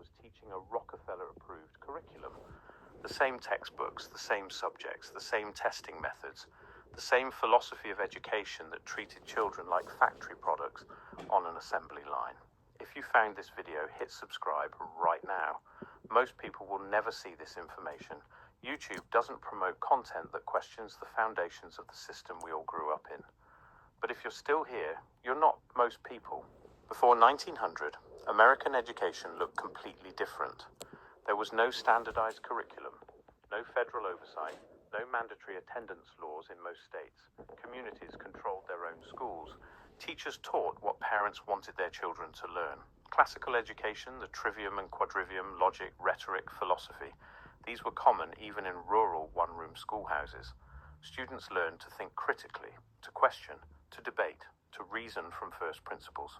was teaching a Rockefeller-approved curriculum. The same textbooks, the same subjects, the same testing methods, the same philosophy of education that treated children like factory products on an assembly line. If you found this video, hit subscribe right now. Most people will never see this information. YouTube doesn't promote content that questions the foundations of the system we all grew up in. But if you're still here, you're not most people. Before 1900, American education looked completely different. There was no standardized curriculum, no federal oversight, no mandatory attendance laws in most states. Communities controlled their own schools. Teachers taught what parents wanted their children to learn. Classical education, the trivium and quadrivium, logic, rhetoric, philosophy, these were common even in rural one-room schoolhouses. Students learned to think critically, to question, to debate, to reason from first principles.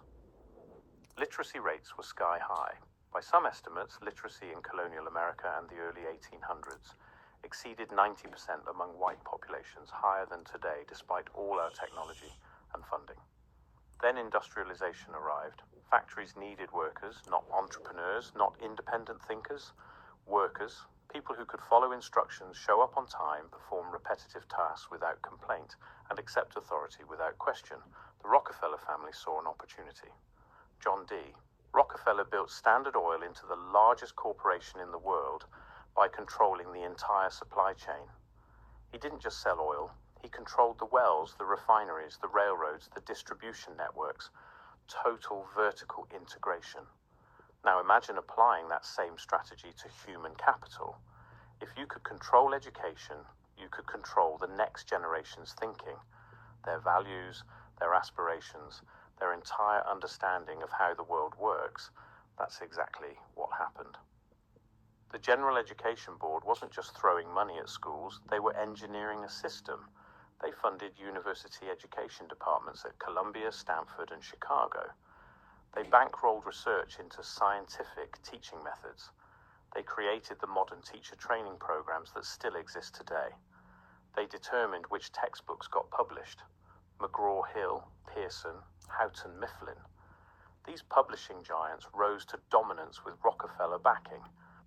Literacy rates were sky high. By some estimates, literacy in colonial America and the early 1800s exceeded 90% among white populations, higher than today despite all our technology and funding. Then industrialization arrived. Factories needed workers, not entrepreneurs, not independent thinkers. Workers, people who could follow instructions, show up on time, perform repetitive tasks without complaint, and accept authority without question. The Rockefeller family saw an opportunity. John D. Rockefeller built Standard Oil into the largest corporation in the world by controlling the entire supply chain. He didn't just sell oil. He controlled the wells, the refineries, the railroads, the distribution networks. Total vertical integration. Now imagine applying that same strategy to human capital. If you could control education, you could control the next generation's thinking, their values, their aspirations, their entire understanding of how the world works. That's exactly what happened. The General Education Board wasn't just throwing money at schools, they were engineering a system. They funded university education departments at Columbia, Stanford, and Chicago. They bankrolled research into scientific teaching methods. They created the modern teacher training programs that still exist today. They determined which textbooks got published. McGraw-Hill, Pearson, Houghton Mifflin. These publishing giants rose to dominance with Rockefeller backing.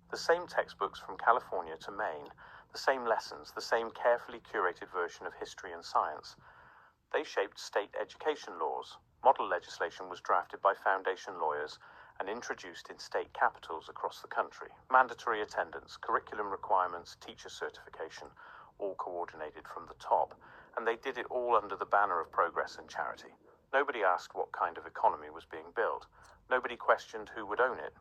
The same textbooks from California to Maine, the same lessons, the same carefully curated version of history and science. They shaped state education laws. Model legislation was drafted by foundation lawyers and introduced in state capitals across the country. Mandatory attendance, curriculum requirements, teacher certification, all coordinated from the top. And they did it all under the banner of progress and charity. Nobody asked what kind of economy was being built. Nobody questioned who would own it.